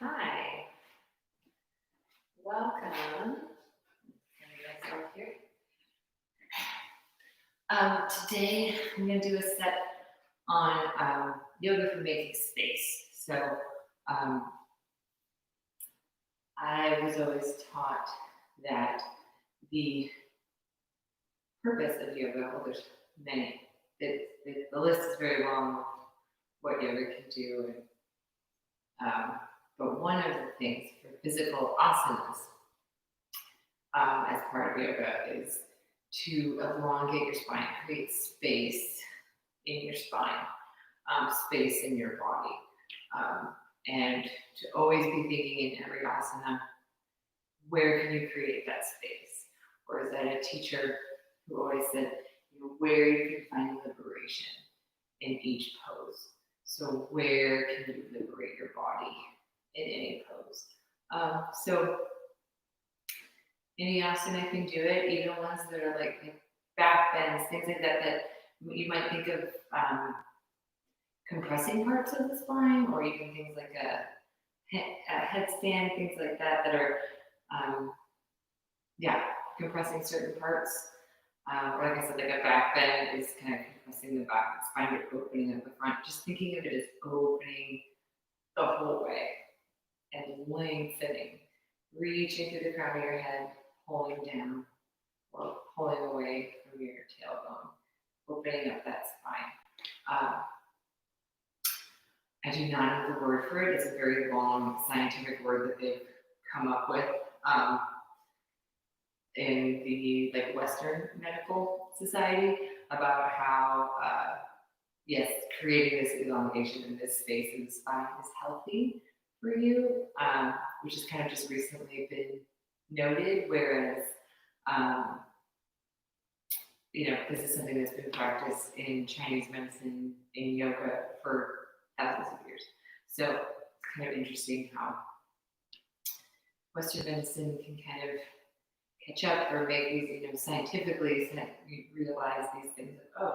Hi, welcome. Get myself here. Today I'm going to do a set on yoga for making space. So I was always taught that the purpose of yoga, well, there's many. The list is very long of what yoga can do, but one of the things for physical asanas as part of yoga is to elongate your spine, create space in your spine, space in your body, and to always be thinking in every asana, where can you create that space? Or is that a teacher who always said, where you can find liberation in each pose? So where can you liberate your body in any pose? So any asana can do it, even ones that are like back bends, things like that, that you might think of compressing parts of the spine, or even things like a headstand, things like that, that are, compressing certain parts. Or like I said, like a back bend is kind of compressing the back of the spine, but opening up the front. Just thinking of it as opening the whole way and lengthening, reaching through the crown of your head, pulling down, or pulling away from your tailbone, opening up that spine. I do not know the word for it. It's a very long scientific word that they've come up with in the Western Medical Society about how yes, creating this elongation in this space in the spine is healthy for you, which has kind of just recently been noted, whereas this is something that's been practiced in Chinese medicine, in yoga for thousands of years. So it's kind of interesting how Western medicine can kind of catch up or make these, scientifically, so that you realize these things like,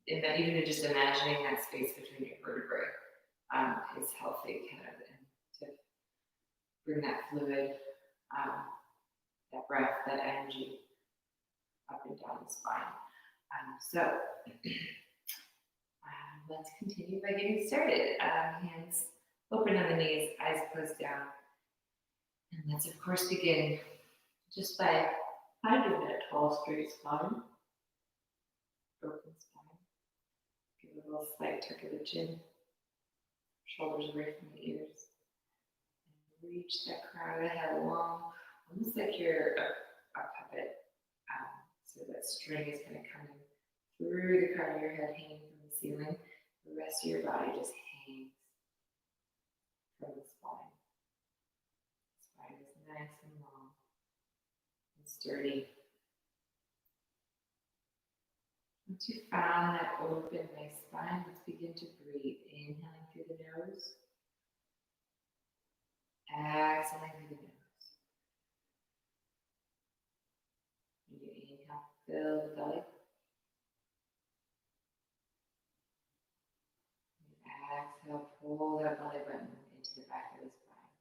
and that even just imagining that space between your vertebrae is healthy, kind of, and to bring that fluid, that breath, that energy up and down the spine. So let's continue by getting started. Hands open on the knees, eyes closed down. And let's, of course, begin just by finding that tall, straight spine, open spine. Give a little slight tuck of the chin, shoulders away from the ears. And reach that crown of the head long, almost like you're a puppet. So that string is kind of coming through the crown of your head, hanging from the ceiling. The rest of your body just hangs from the spine. The spine is nice and long and sturdy. Once you found that open, nice spine, let's begin to breathe. Inhaling through the nose. Exhaling through the nose. When you inhale, fill the belly. Exhale, pull that belly button into the back of the spine.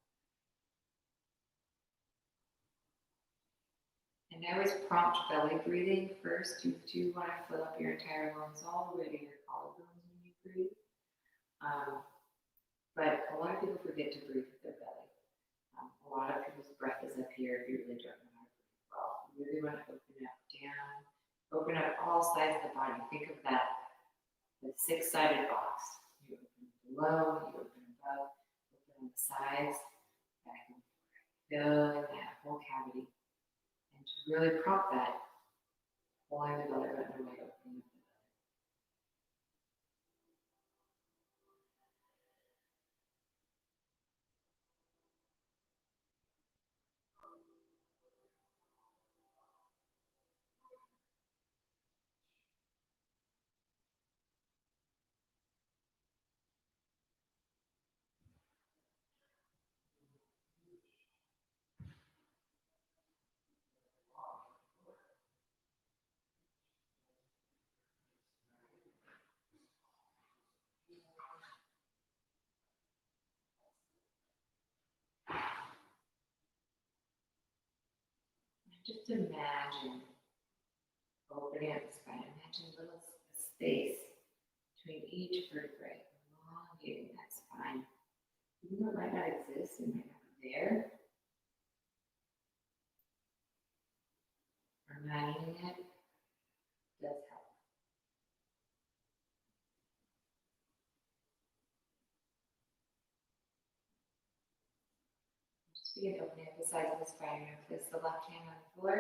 And I always prompt belly breathing first. You do want to fill up your entire lungs all the way to your collarbones when you breathe. But a lot of people forget to breathe with their belly. A lot of people's breath is up here if you really don't know how to breathe well. You really want to open up down, open up all sides of the body. Think of that, the six-sided box. You open below, you open above, open on the sides, back and forth, filling that whole cavity. And to really prompt that, pulling the belly button away, opening up the belly. Just imagine opening up the spine. Imagine a little space between each vertebrae, elongating that spine. Even though it might not exist, it might not be there. Imagining it does help. Just begin opening up the sides of the spine. You're going to place the left hand on the floor.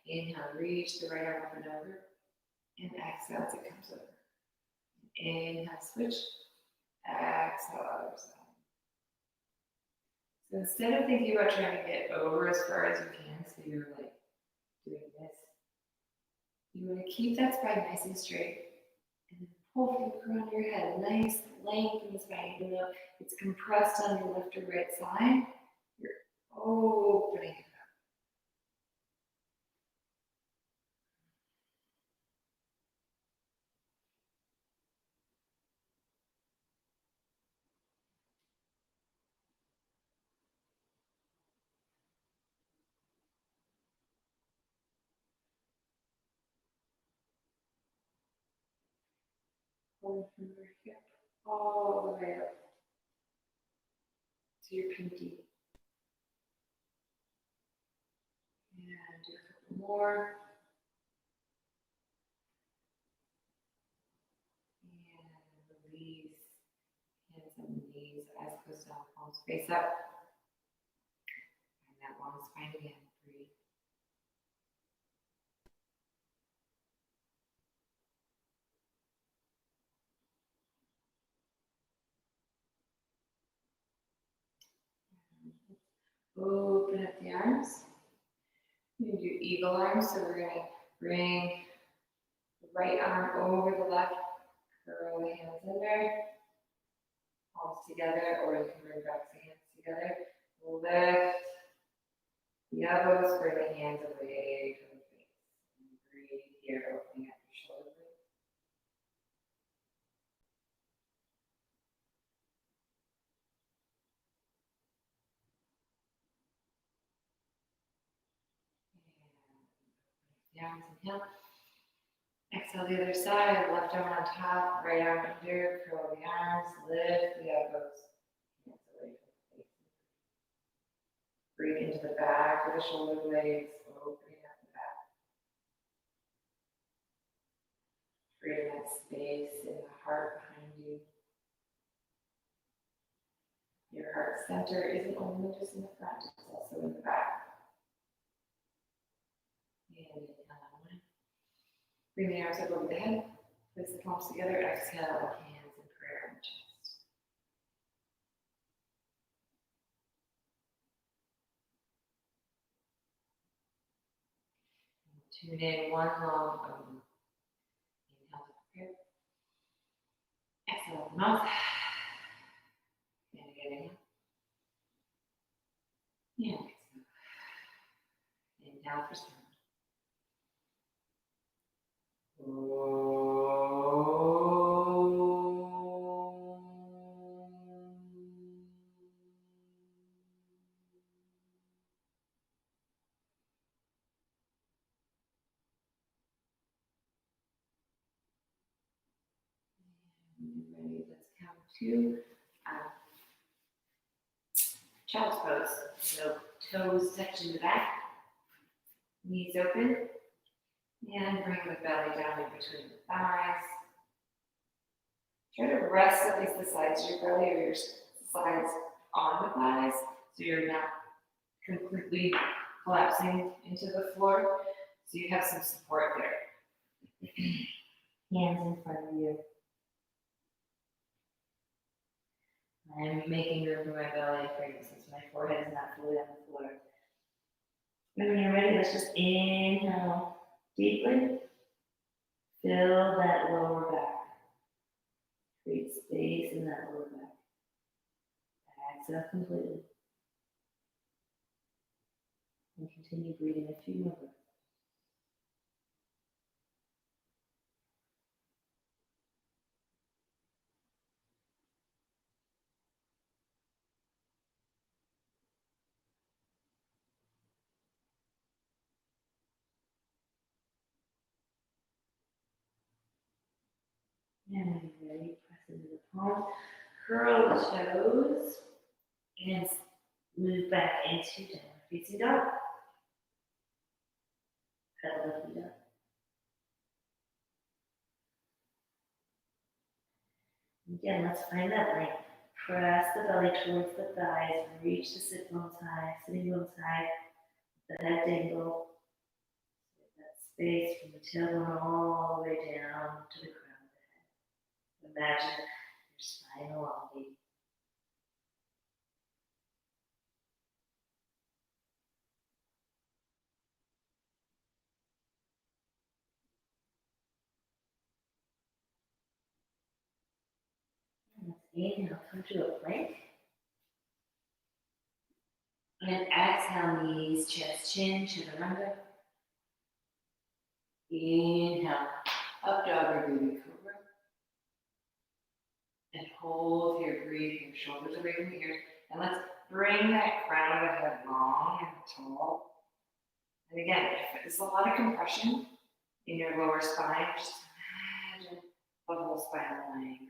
Inhale, reach the right arm up and over. And exhale as it comes over. Inhale, switch. Exhale, other side. So instead of thinking about trying to get over as far as you can, so you're like doing this, you want to keep that spine nice and straight. And then pull from the crown of your head. Nice length in the spine. Even though it's compressed on your left or right side, you're opening it up. Pulling from your hip all the way up to your pinky. And do a couple more. And release. Hands on the knees, eyes closed down, palms face up. And that long spine again. Breathe. Open up the arms. You can do eagle arms, so we're going to bring the right arm over the left, curl the hands under, palms together, or you can bring back the hands together. Lift the elbows, bring the hands away from the face. And breathe here, opening up your shoulder blades. And the arms, inhale. Exhale the other side, left arm on top, right arm under, curl the arms, lift the elbows, hands away from the face. Breathe into the back of the shoulder blades, opening up the back. Creating that space in the heart behind you. Your heart center isn't only just in the front, it's also in the back. And inhale. Bring the arms up over the head, place the palms together, exhale, hands in prayer on the chest. And tune in one long inhale to prepare. Exhale the mouth. And again, inhale. And exhale. Inhale for sound. Ready? Let's count to child's pose. So toes touching the back, knees open, and bring the belly down in between the thighs. Try to rest at least the sides of your belly or your sides on the thighs, so you're not completely collapsing into the floor. So you have some support there. Hands in front of you. I'm making room for my belly, for instance, my forehead is not fully on the floor. And when you're ready, let's just inhale deeply. Fill that lower back. Create space in that lower back. Exhale completely. And continue breathing a few more breaths. And when you're ready, press into the palm, curl the toes, and move back into downward facing dog. Pedal the feet up. Again, let's find that length. Press the belly towards the thighs, reach the sit bones high, sitting bones high, the head dangle. That space from the tailbone all the way down to the crown of the head. Imagine your spine elongating. And let's inhale, come to a plank. And exhale, knees, chest, chin, chaturanga. Inhale, up dog or baby cobra. And hold here, breathe, your shoulders away from the ears. And let's bring that crown of the head long and tall. And again, if there's a lot of compression in your lower spine, just imagine the whole spine lying.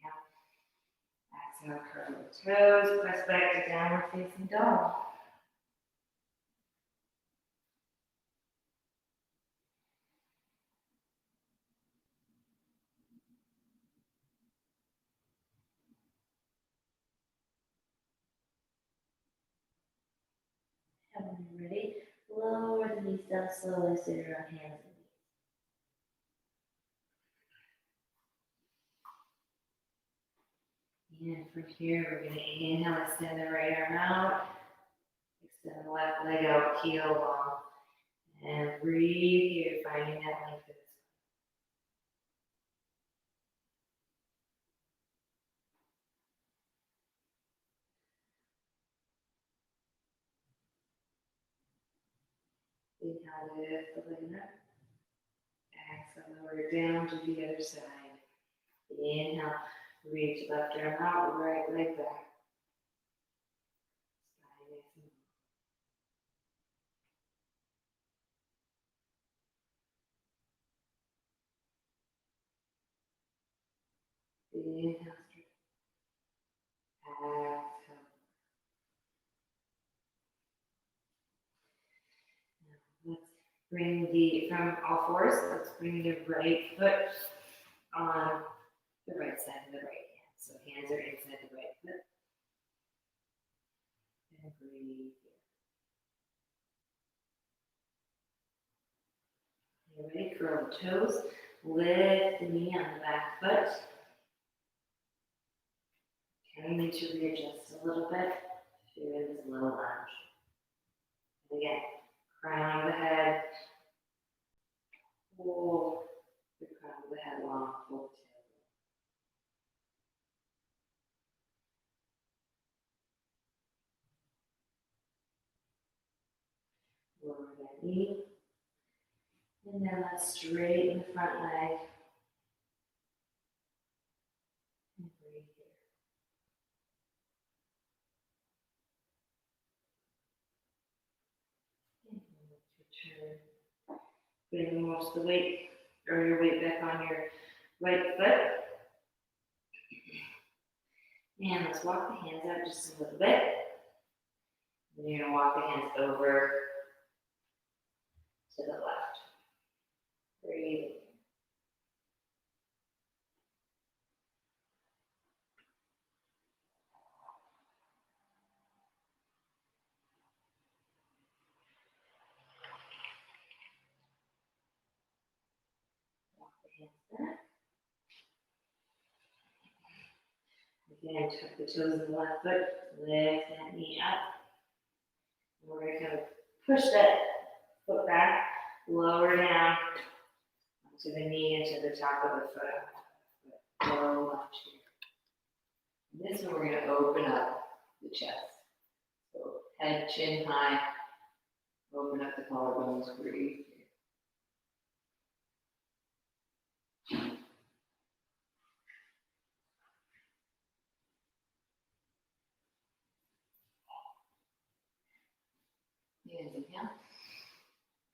Inhale. Exhale, curl the toes, press back to downward facing dog. And when you're ready, lower the knees down slowly so you're on hands and knees. And from here, we're going to inhale, extend the right arm out, extend the left leg out, heel long, and breathe here, finding that length of the spine. Inhale, lift the leg up. Exhale, lower it down to the other side. Inhale, reach left arm out, right leg back. Spine nice and long. Inhale, straight. Exhale. Now let's bring from all fours, let's bring the right foot on the right side of the right hand. So hands are inside the right foot. And breathe here. You ready? Curl the toes. Lift the knee on the back foot. Can you need to readjust a little bit if you're in this low lunge? And again, crown of the head. Pull the crown of the head long, pull the tailbone. Lower that knee. And then let's straighten the front leg. And breathe here. And let's return. Bring most of the weight or your weight back on your right foot. And let's walk the hands out just a little bit. And you're going to walk the hands over to the left. Breathe. Walk the hands back. Again, tuck the toes in the left foot. Lift that knee up. And we're going to kind of push that foot back, lower down onto the knee and to the top of the foot. Low lunge here. And this one we're going to open up the chest. So head, chin high, open up the collarbones, breathe. And inhale.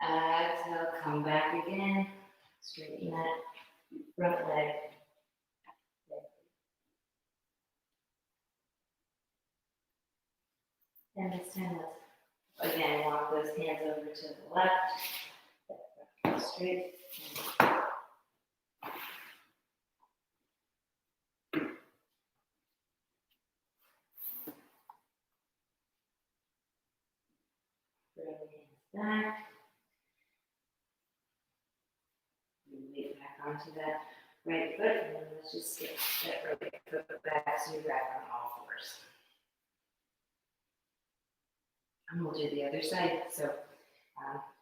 Exhale, come back again. Straighten that front leg. And this time let's again walk those hands over to the left. Straight. Bring the hands back. Weight back onto that right foot, and then let's just skip that right foot back so you're back on all fours. And we'll do the other side. So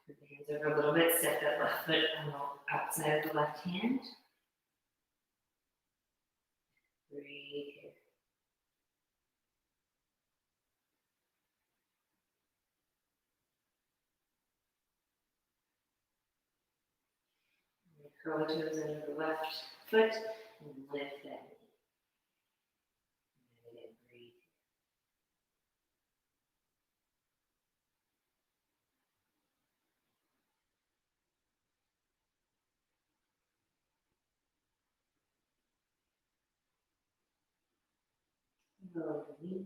put the hands over a little bit, set that left foot on the outside of the left hand. Breathe here. Curl the toes under the left foot and lift that knee. And again, breathe. Lower the knee.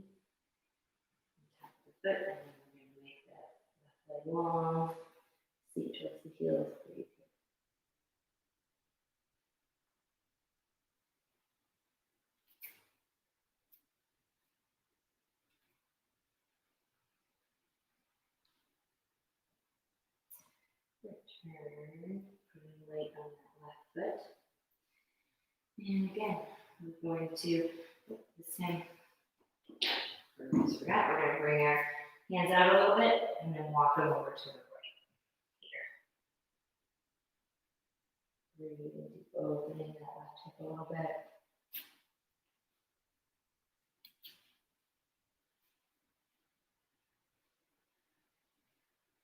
Tap the foot, and then we're going to make that left leg long. Seat towards the heels. Breathe. Return, putting weight on that left foot. And again, we're going to, this time, we're going to bring our hands out a little bit and then walk them over to the right here. Breathing, opening that left hip a little bit.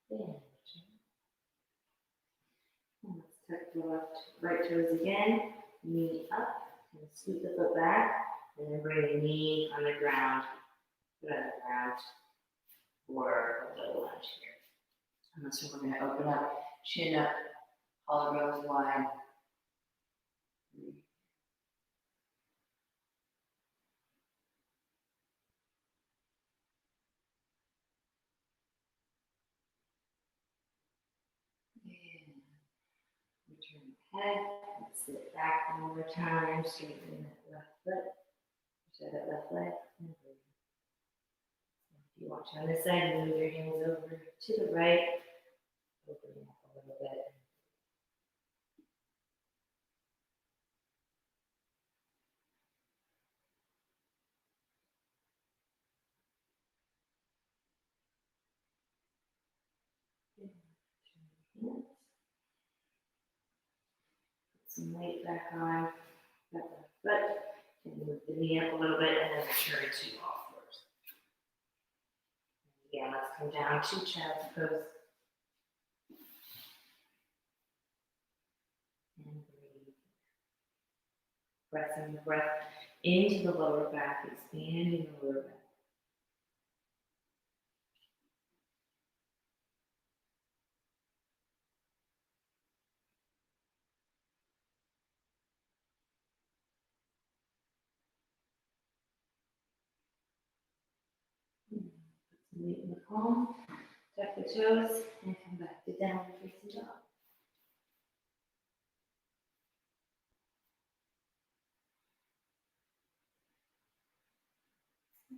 Then, and let's tuck the right toes again, knee up, and scoot the foot back, and then bring the knee on the ground, foot on the ground, or a little lunge here. And so we're going to open up, chin up, collarbones wide. And return the head. Let's sit back one more time, straighten that left foot, so that left leg, and breathe. If you watch on this side, move your hands over to the right, opening up a little bit. Hands. Put some weight back on that left foot, and move the knee up a little bit, and then return to all fours. Again, let's come down to child's pose. And breathe. Pressing the breath into the lower back, expanding the lower back. Put some weight in the palm, tuck the toes, and come back to downward facing dog.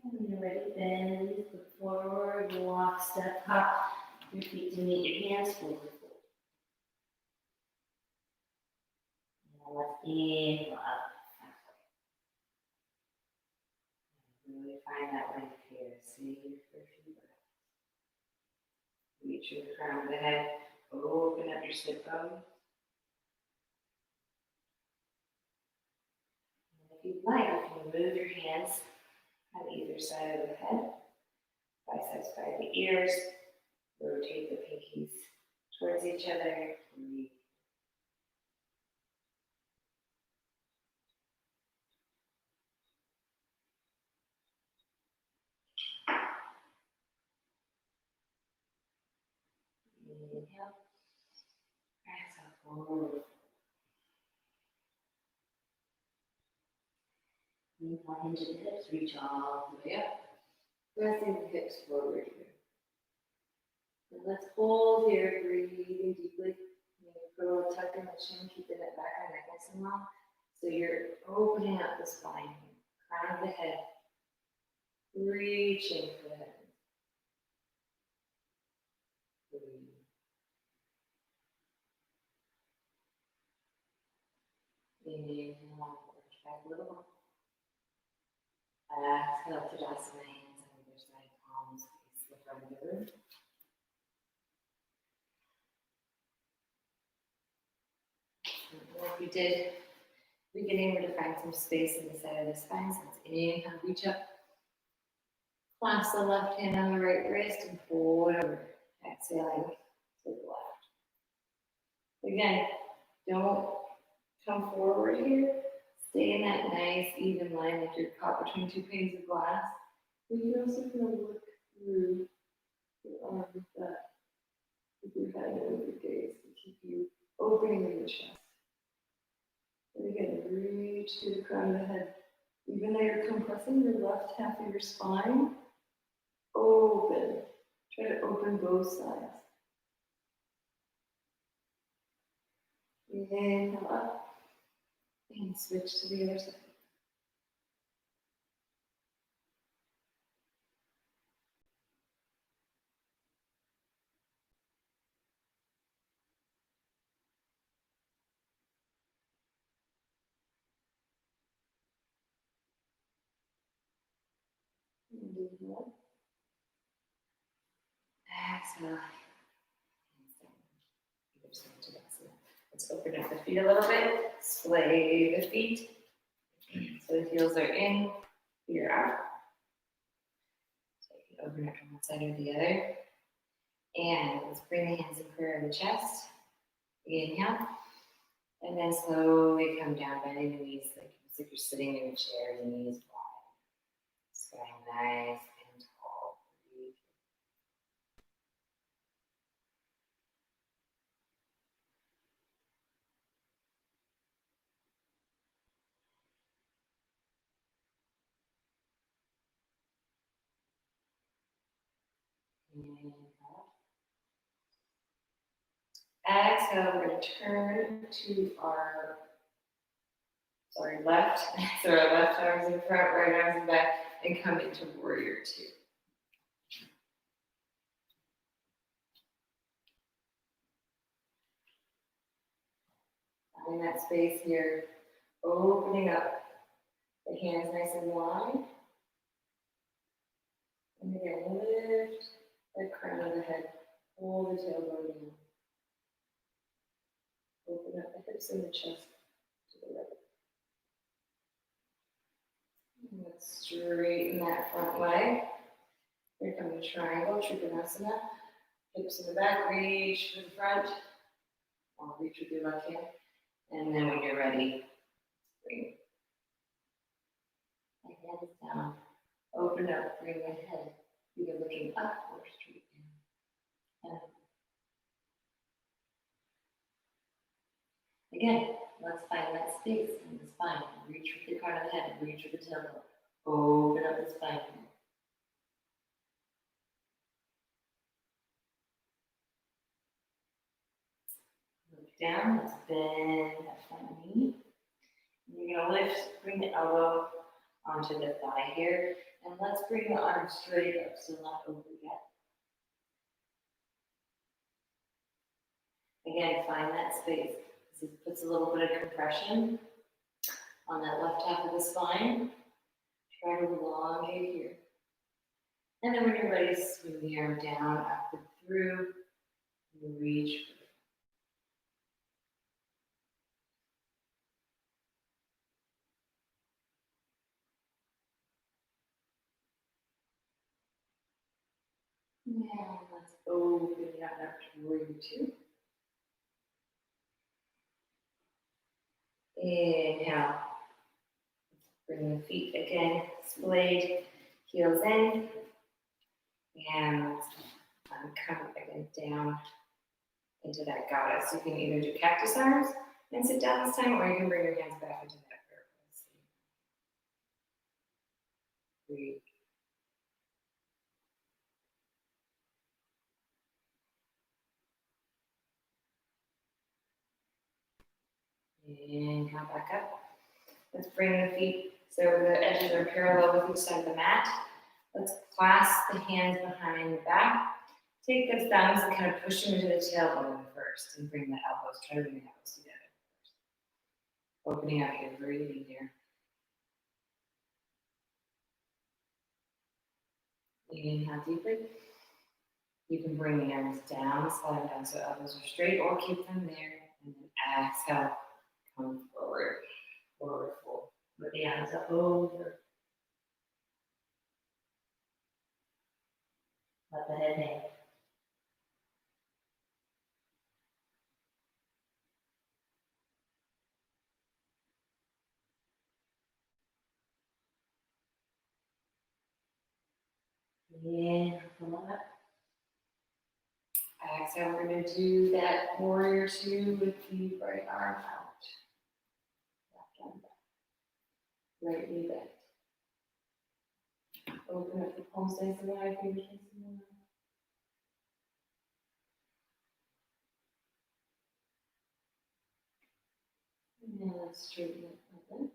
And when you're ready, bend, look forward, walk, step up, your feet to meet your hands, forward fold. And let's inhale up. Really find that length here. Save for a few breaths. Reach for the crown of the head. Open up your sit bones. And if you'd like, you can move your hands on either side of the head. Biceps by the ears. Rotate the pinkies towards each other. Breathe. Inhale. Exhale, forward. Inhale, hinge at the hips, reach all the way up. Pressing the hips forward here. And let's hold here, breathing deeply. Maybe put a little tuck in the chin, keeping it back on neck nice and long. So you're opening up the spine here, crown of the head, reaching for the head. Breathe. Inhale, push back a little more. Exhale, Tadasana, hands on either side, palms face the front of the room. Like we did, beginning, we're to find some space in the side of the spine. So let's inhale, reach up. Clasp the left hand on the right wrist and fold over. Exhaling to the left. Again, don't come forward here. Stay in that nice, even line like you're caught between two panes of glass. But you also kind of look through your arm with that. With your head and your gaze to keep you opening in your chest. And again, reach to the crown of the head. Even though you're compressing your left half of your spine, open. Try to open both sides. Inhale up. And switch to the other side. Inhale. Exhale. Let's open up the feet a little bit. Splay the feet. So the heels are in, feet are out. So you can open it from one side or the other. And let's bring the hands in prayer in the chest. Inhale. And then slowly come down, bending the knees like as if you're sitting in a chair, the knees wide. Spine nice and tall. Breathe. Inhale. Exhale, we're going to turn to our left. So our left arms in front, right arms in back, and come into warrior two. In that space here, opening up the hands nice and wide. And again, lift the crown of the head, hold the tailbone down. Open up the hips and the chest to the right. And let's straighten that front leg. Here comes the triangle, Trikonasana. Hips in the back, reach to the front. Or reach with your left hand. And then when you're ready, bring the hands down. Open up, bring the head either looking up or straight down. And again, let's find that space in the spine. Reach with the crown of the head, reach with the tailbone. Open up the spine. Look down, let's bend that front knee. You're going to lift, bring the elbow onto the thigh here. And let's bring the arm straight up, so not over yet. Again, find that space. This puts a little bit of compression on that left half of the spine. Try to elongate here. And then when you're ready, swing the arm down, up and through, and reach. Now let's open it up to warrior two. Inhale. Bring the feet again, splayed, heels in. And come again down into that goddess. You can either do cactus arms and sit down this time, or you can bring your hands back into that prayer pose. Breathe. And come back up. Let's bring the feet so the edges are parallel with each side of the mat. Let's clasp the hands behind the back. Take the thumbs and kind of push them into the tailbone first and bring the elbows. Try to bring the elbows together. Opening up here, breathing here. Inhale deeply. You can bring the arms down, slide them down so elbows are straight, or keep them there. And then exhale, come forward, forward fold. Put the arms up over. Let the head hang. Inhale, come up. Exhale, we're going to do that warrior two with the right arm out. Left arm back. Right knee bent. Open up the palms nice and wide, fingertips and wide. And now let's straighten it open.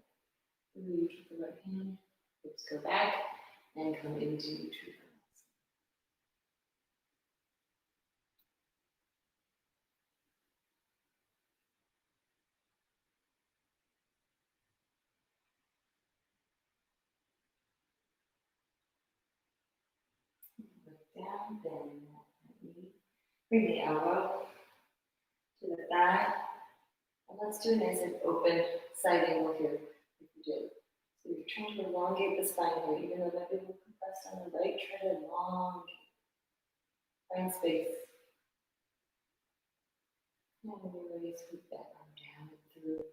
Reach with the right hand. Let's go back and come into tree pose. Look down, bend that knee. Bring the elbow to the thigh. And let's do a nice and open side angle here if you do. So you're trying to elongate the spine here, even though that bit will compress on the right, try to elongate. Find space. And when you're ready, scoop that arm down and through.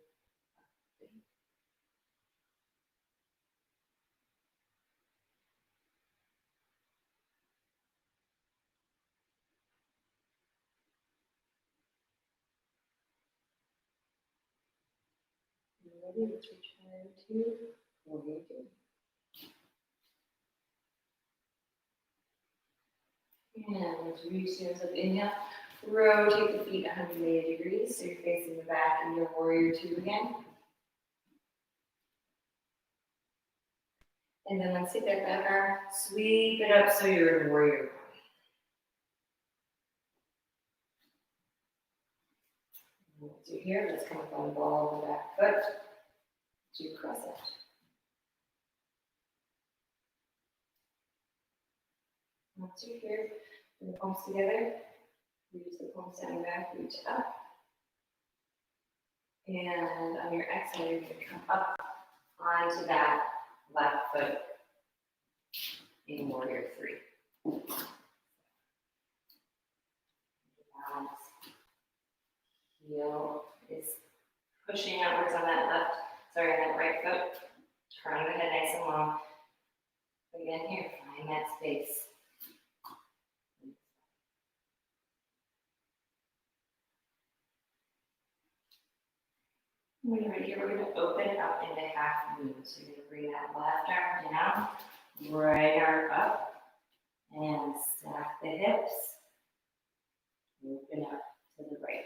Ready, let's return to warrior two. And let's reach the arms up, inhale. Rotate the feet 180 degrees, so you're facing the back in your warrior two again. And then let's take that back arm, sweep it up so you're in warrior one. Let's do here, let's come up on the ball of the back foot to crescent. Once you're here, bring the palms together, reach the palms down back, reach up. And on your exhale, you're going to come up onto that left foot in warrior three. Balance. Heel is pushing outwards on that that right foot. Turn the head nice and long. Again here, find that space. When you're ready here, we're going to open up into half moon. So you're going to bring that left arm down, right arm up, and stack the hips. Open up to the right.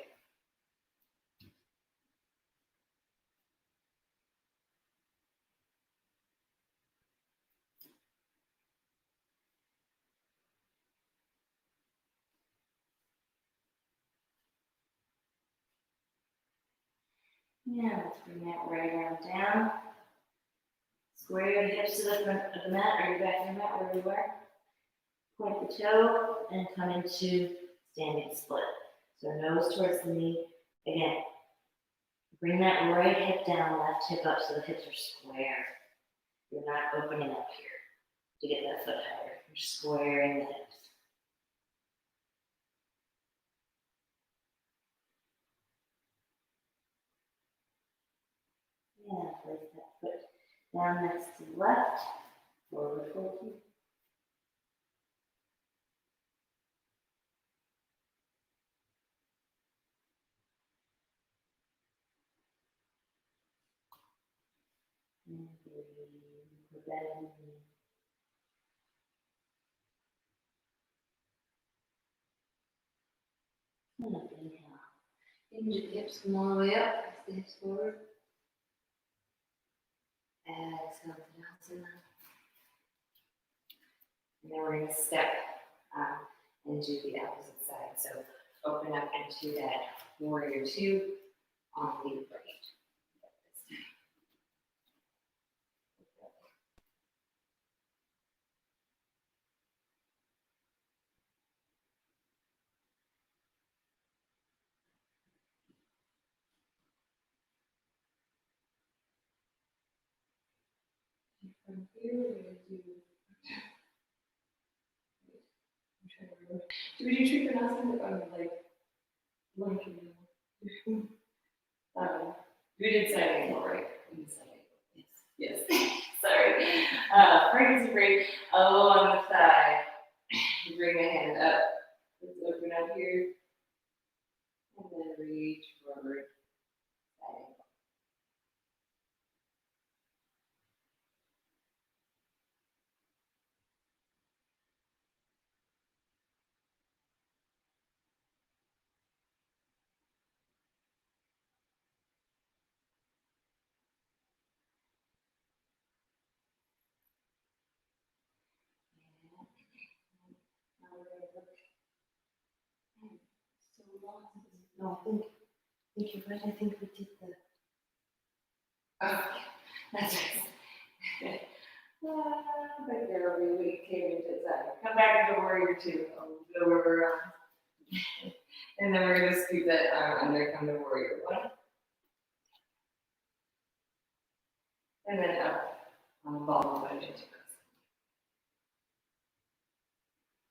Yeah, let's bring that right arm down. Square your hips to the front of the mat, or your back of the mat, wherever you are. Point the toe and come into standing split. So nose towards the knee. Again, bring that right hip down, left hip up so the hips are square. You're not opening up here to get that foot higher. You're squaring the hips. Yeah, place that foot down next to the left. Forward fold. And breathe. Put that in. And up, inhale. Hinge the hips, come all the way up. Press the hips forward. Exhale, Tadasana. And then we're going to step and do the opposite side. So open up into that warrior two on the right. From here, we're going to do. I'm trying to remember. Do we do Trikonasana or like? We did side angle, right? We did side angle. Yes. Yes. Sorry. Pregnancy break. Elbow on the thigh. Bring the hand up. Let's open up here. And then reach forward. Side angle. Now we're going to look. So long. No, I think you're right. I think we did the. Oh, that's right. But there we came into that. Come back to the warrior two. Go over. And then we're going to scoop that arm under, come to warrior one. And then up on the ball of my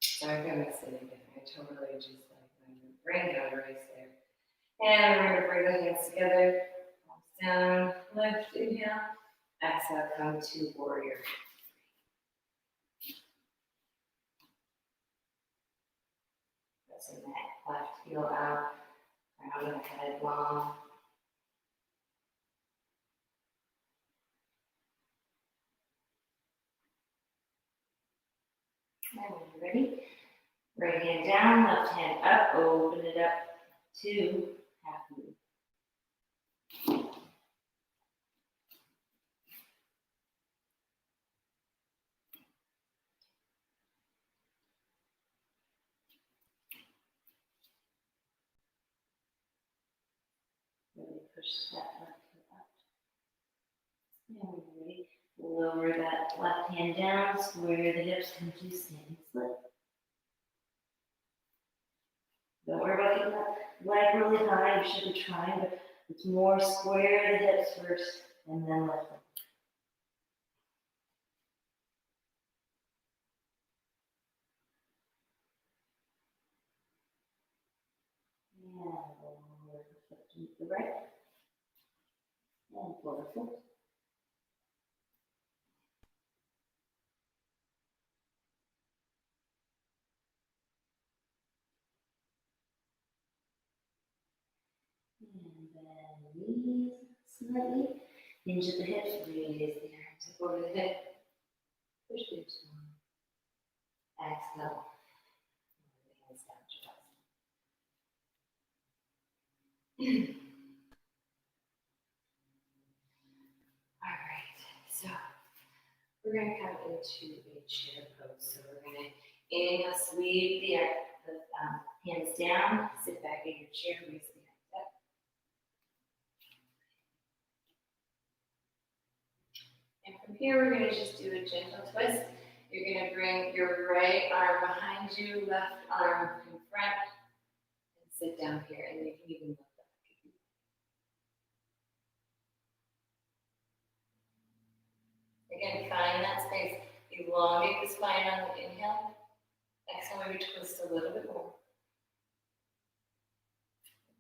So I'm going to say it again. I totally just like my brain got erased there. And we're going to bring the hands together. Down, lift, inhale. Exhale, come to warrior. Pressing that left heel out, round the head long. And when you're ready, right hand down, left hand up, open it up to half move. Really push that left heel up. And when you're ready, lower that left hand down, square the hips, come to standing split. Don't worry about getting that leg really high, you should be trying, but it's more square the hips first and then lift them. And lower the foot to the right. And pull the foot. And then knees slightly. Hinge at the hips, raise the arms up over the head. Push the hips down. Exhale. The hands down to us. All right, so we're going to come into a chair pose. So we're going to inhale, sweep the hands down, sit back in your chair, raise the hands up. And from here, we're going to just do a gentle twist. You're going to bring your right arm behind you, left arm in front, and sit down here. And you can even lift up. Again, find that space. Elongate the spine on the inhale. Exhale, maybe twist a little bit more.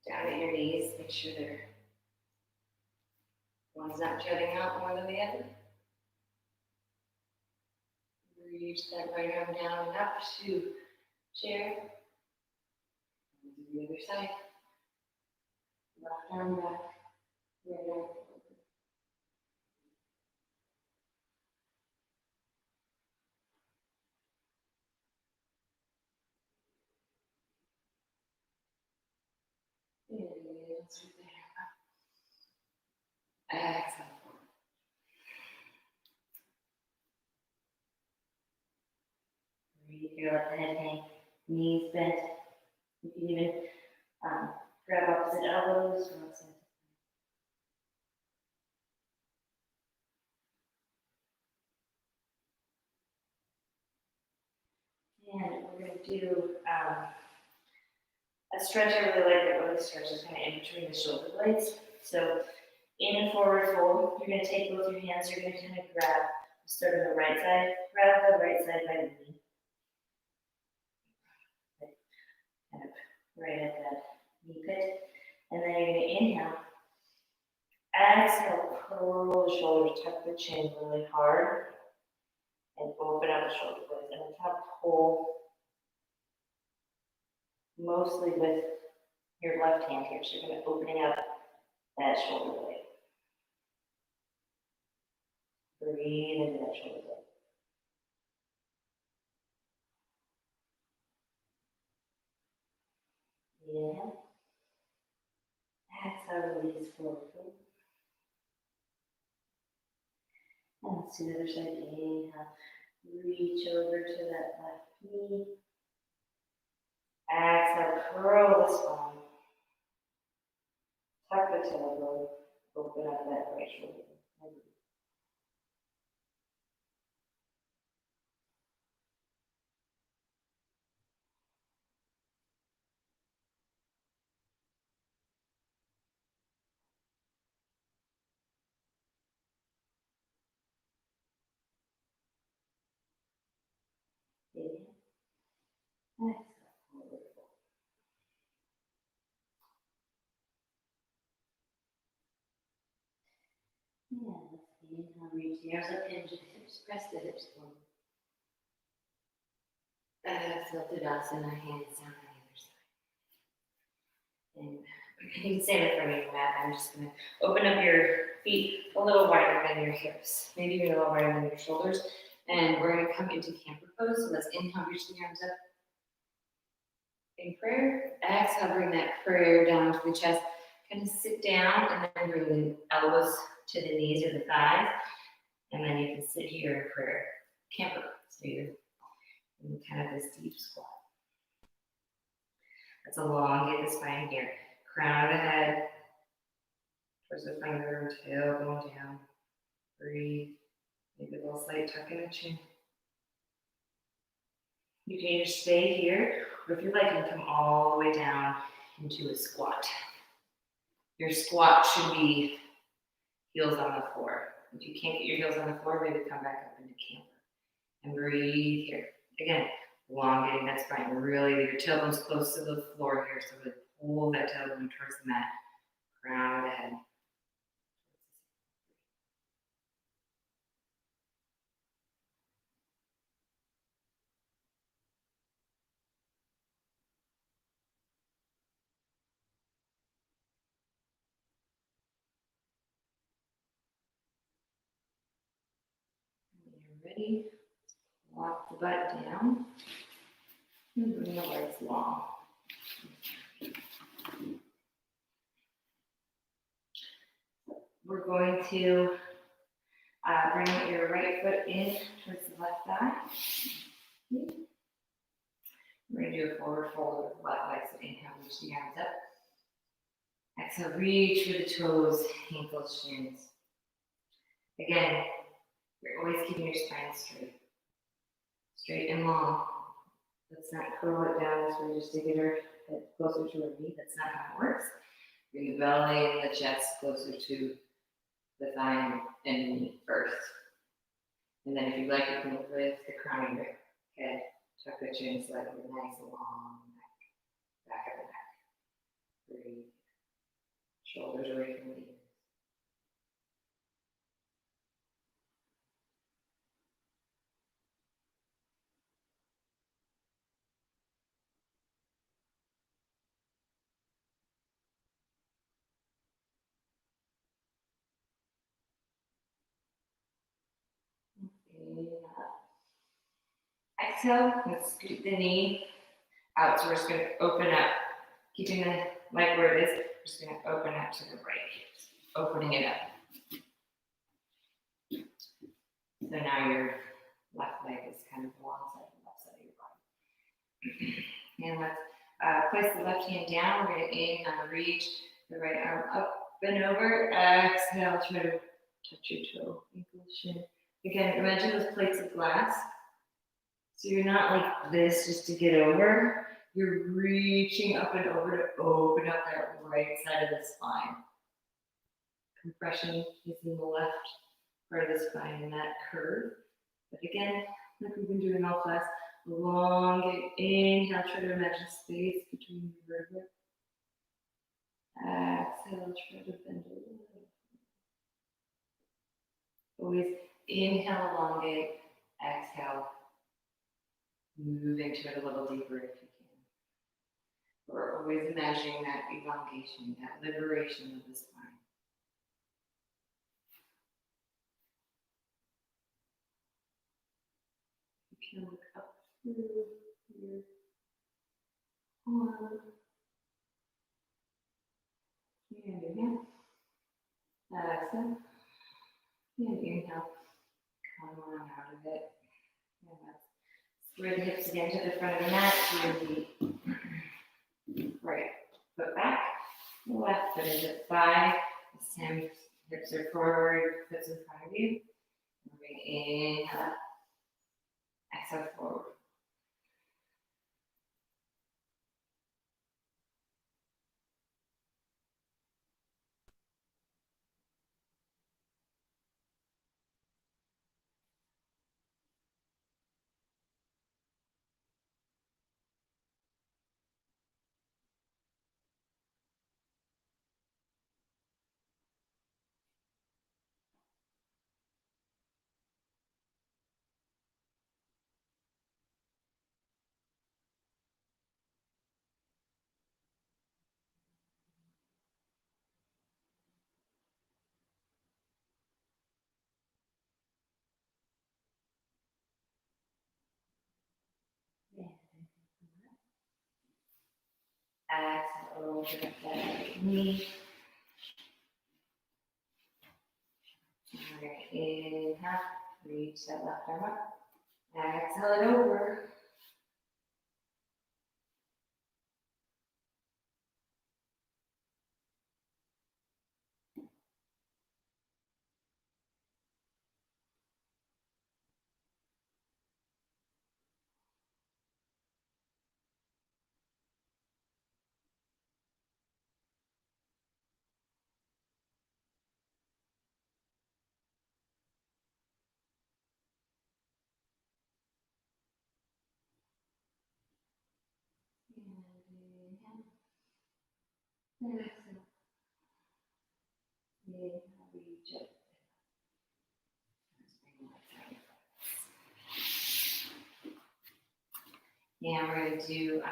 Down at your knees, make sure one's not jutting out more than the other. Reach that right arm down and up to chair. And do the other side. Left arm back. Right arm forward. through there. Exhale. Breathe here, let the head hang, knees bent. You can even grab opposite elbows from outside. And we're going to do a stretch I really like that really stretches kind of in between the shoulder blades. So in a forward fold, you're going to take both your hands, you're going to kind of grab, start on the right side, grab the right side by the knee. Kind of right at that knee pit. And then you're going to inhale. Exhale, curl the shoulders, tuck the chin really hard, and open up the shoulder blades. And then kind of pull mostly with your left hand here. So you're going to opening up that shoulder blade. Breathe into that shoulder blade. Inhale. Exhale, release forward. And let's do the other side. Inhale. Reach over to that left knee. Exhale, curl the spine. Tuck the tailbone. Open up that right shoulder. Inhale. Exhale. Forward fold. And let's inhale, reach the arms up, hinge the hips, press the hips forward. Exhale, Tadasana, hands down on the other side. And you can stand in front of your mat. I'm just going to open up your feet a little wider than your hips, maybe even a little wider than your shoulders. And we're going to come into camper pose. So let's inhale, reach the arms up in prayer. Exhale, bring that prayer down to the chest. Kind of sit down and then bring the elbows to the knees or the thighs. And then you can sit here in prayer. Camper. So you're in kind of this deep squat. Let's elongate the spine here. Crown of the head. Towards the front of the room. Tail going down. Breathe. Maybe a little slight tuck in the chin. You can either stay here, or if you like, you can come all the way down into a squat. Your squat should be heels on the floor. If you can't get your heels on the floor, maybe come back up into camper. And breathe here. Again, elongating that spine. Really, your tailbone's close to the floor here, so really pull that tailbone towards the mat. Crown of the head. When you're ready, walk the butt down. And bring the legs long. We're going to bring your right foot in towards the left thigh. We're going to do a forward fold with the left leg. So inhale, reach the arms up. Exhale, reach for the toes, ankles, shins. Again, you're always keeping your spine straight. Straight and long. Let's not curl it down this way, just to get her head closer to her knee. That's not how it works. Bring the belly and the chest closer to the thigh and knee first. And then if you'd like, you can lift the crown of your head, tuck the chin slightly, nice and long back of the neck. Breathe. Shoulders away from the ears. Exhale, let's scoot the knee out. So we're just going to open up, keeping the like where it is, we're just gonna open up to the right, opening it up. So now your left leg is kind of alongside the left side of your body. And let's place the left hand down. We're gonna inhale, reach the right arm up and over. Exhale, try to touch your toe, ankle, shin. Again, imagine those plates of glass. So you're not like this just to get over. You're reaching up and over to open up that right side of the spine. Compression is in the left part of the spine in that curve. But again, like we've been doing all class, elongate, inhale, try to imagine space between your vertebrae. Exhale, try to bend a little. Always inhale, elongate, exhale, move into it a little deeper if you can. We're always imagining that elongation, that liberation of the spine. You can look up through your arm. And inhale. Exhale. And inhale. Come on out of it. And let's spread the hips again to the front of the mat. Really right foot back. Left foot is at thigh. This time hips are forward, foot's in front of you. We're going to inhale. Exhale forward. Exhale, open up that knee. We're going to inhale, reach that left arm up. Exhale it over. And inhale. Exhale. Inhale, reach it. Yeah, we're going to do a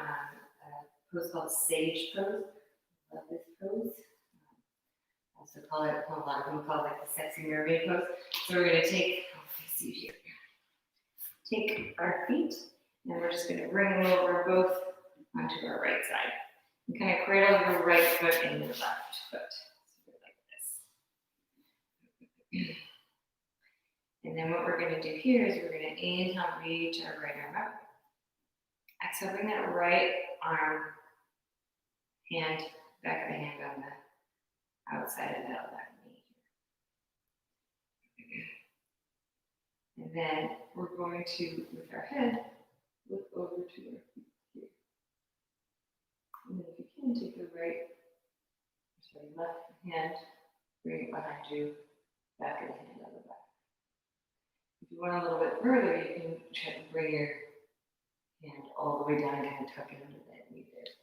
pose called sage pose. Love this pose. Also call it, a lot of people call it like the sexy mermaid pose. So we're going to take, see you here. Take our feet and we're just going to bring them over both onto our right side. And kind of cradle your right foot in your left foot. So like this. And then what we're going to do here is we're going to inhale, reach our right arm up. Exhale, bring that right arm, hand, back of the hand on the outside of that knee. And then we're going to, with our head, look over to our feet here. And then if you can, take the left hand, bring it behind you, back of the hand on the back. If you want a little bit further, you can try to bring your hand all the way down and kind of tuck it under that knee there.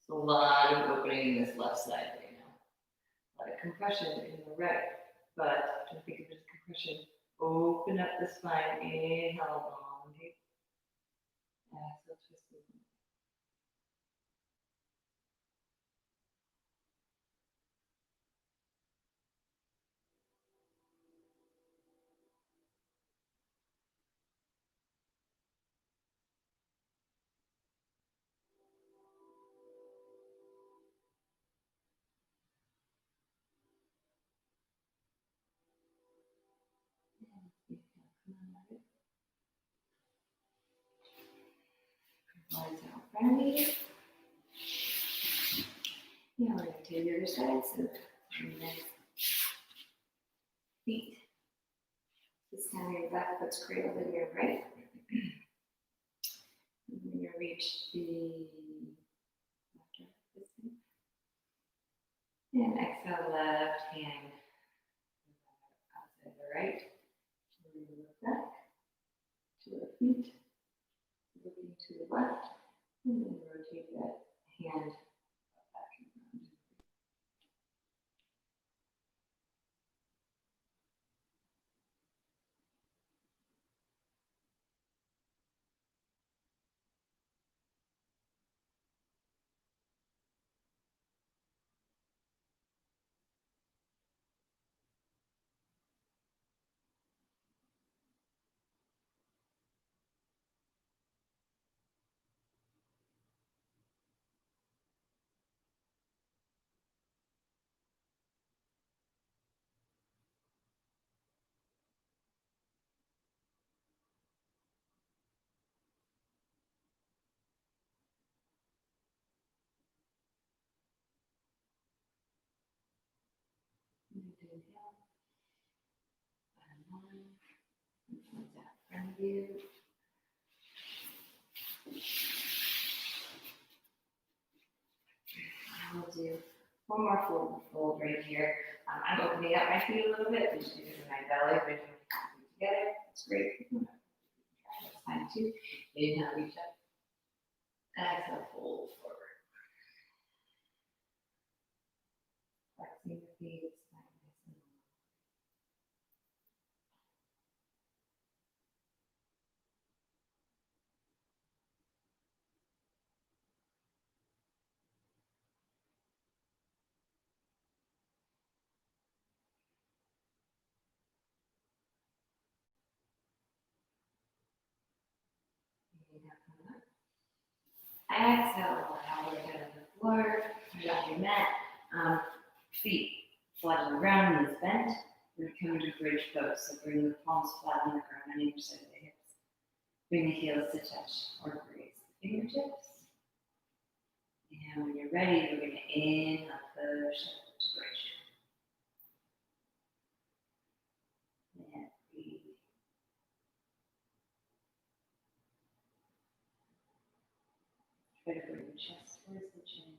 So a lot of opening in this left side right now. A lot of compression in the right, but don't think of it as compression. Open up the spine, inhale, elongate. Exhale, twist it. Arms out in front of you. Yeah, we're going to do the other side. So, nice feet. This time your left foot's cradled in your right. And then you reach the left arm this way. And exhale, left hand outside the right. And then look back to the feet, looking to the left, and then rotate that hand back and around. And inhale. And one. And hands out in front of you. I'll do one more fold right here. I'm opening up my feet a little bit just because of my belly. But if you together, it's great. That's fine too. Inhale, reach up. Exhale, fold forward. Flexing the feet, spine nice and long. Inhale, come up. Exhale, now we're down on the floor, right off your mat. Feet flat on the ground, knees bent. We're coming to bridge pose, so bring the palms flat on the ground on either side of the hips. Bring the heels to touch or raise the fingertips. And when you're ready, we're going to inhale, push up to bridge. And breathe. Try to bring the chest towards the chin.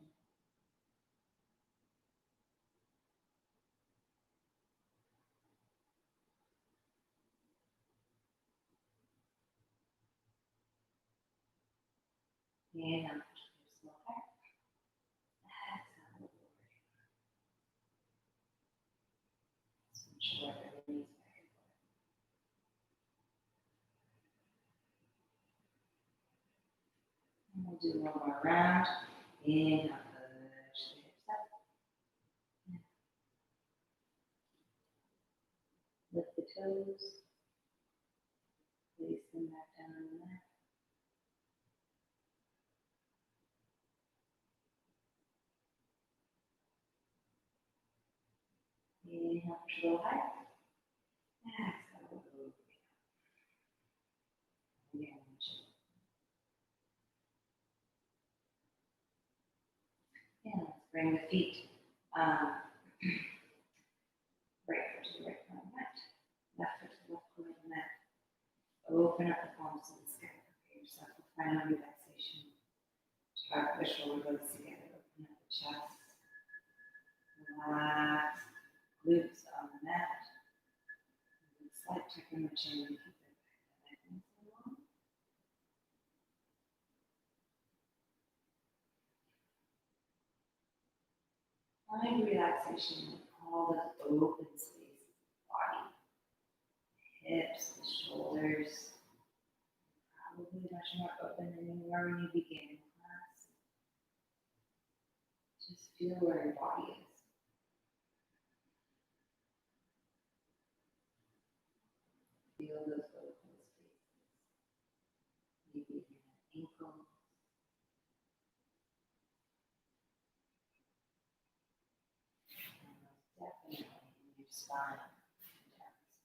Inhale, push the small back. Exhale, lower. Switch left knees back and forth. And we'll do one more round. Inhale, push the hips up. Lift the toes. Place them back down on the mat. Inhale, push a little higher. Exhale, lower. Again, and let's bring the feet right foot to the right corner of the mat. Left foot to the left corner of the mat. Open up the palms to the sky. Prepare yourself for final relaxation. Sharp the shoulder blades together. Open up the chest. Relax. Glutes on the mat. And slight tuck in the chin and keep it back. Nice and long. Find relaxation in all the open spaces of the body. Hips, the shoulders. Probably much more open than you were when you began class. Just feel where your body is. Feel those open spaces. Maybe in your ankles. And most definitely in your spine. And down the spine.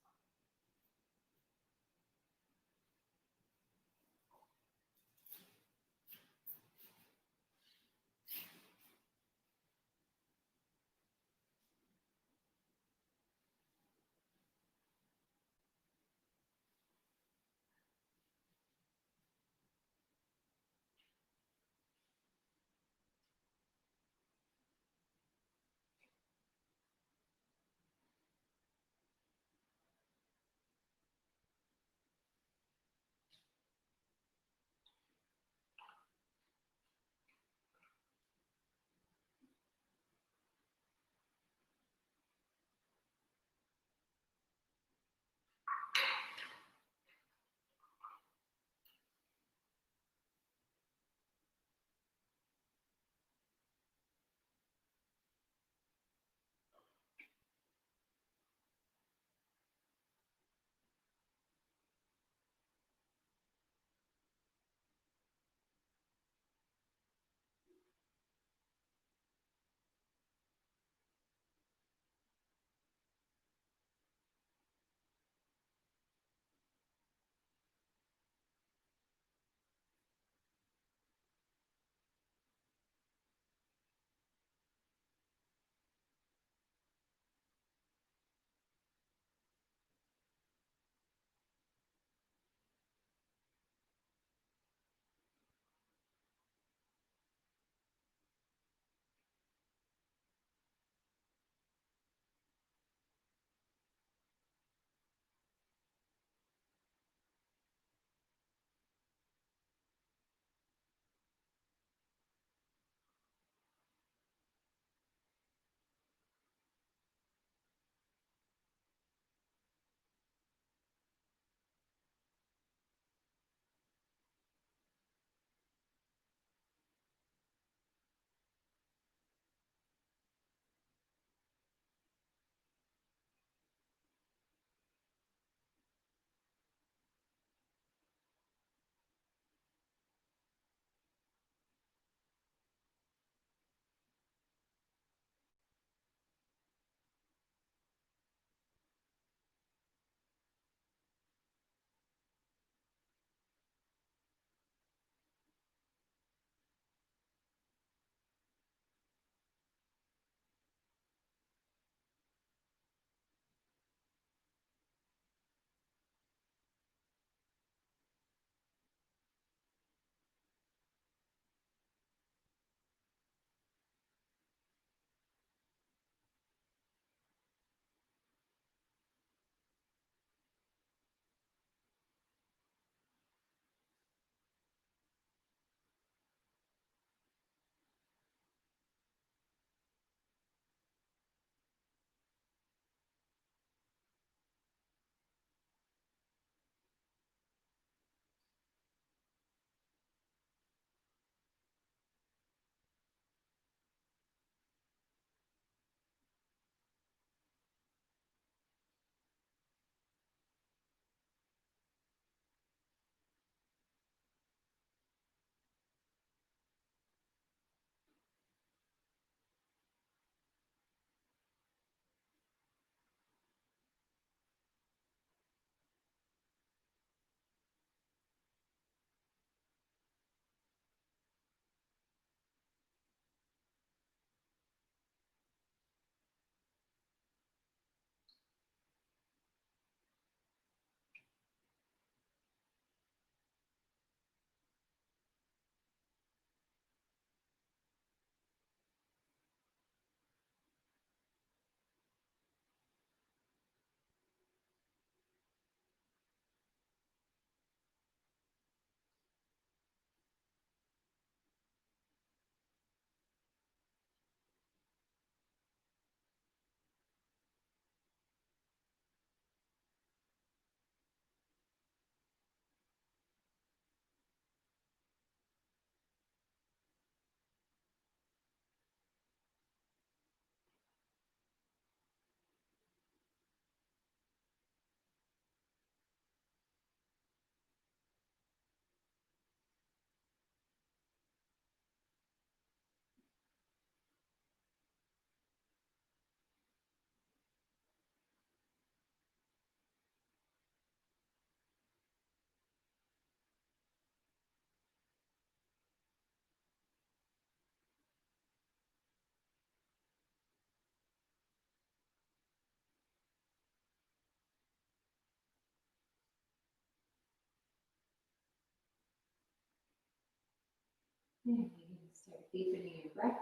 And you can start deepening your breath.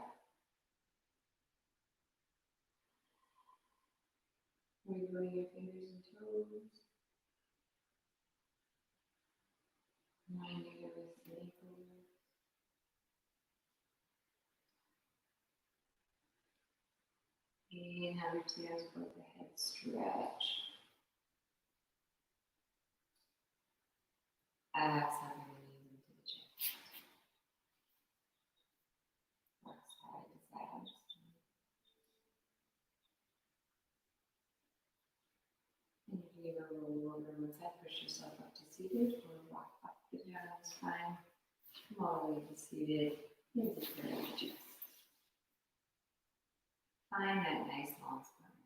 Wiggling your fingers and toes. Winding your wrists and ankles. Inhale your tails above the head, stretch. Exhale your knees into the chest. Rock side to side. And if you ever roll over one side, push yourself up to seated or rock up and down the spine. Come all the way to seated. Into the chest. Find that nice long spine.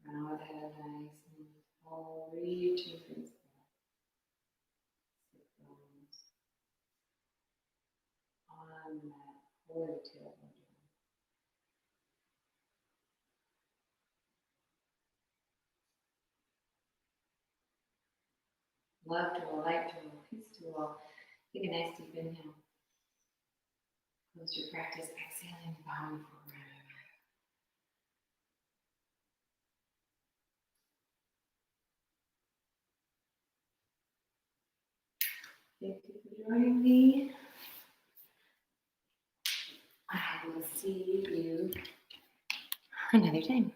Crown of the head nice and tall, reaching for the sky. Sit bones on the mat, or the tailbone down. Love tool, light tool, peace tool. Take a nice deep inhale. Close your practice, exhaling, bowing forward. Thank you for joining me. I will see you another time.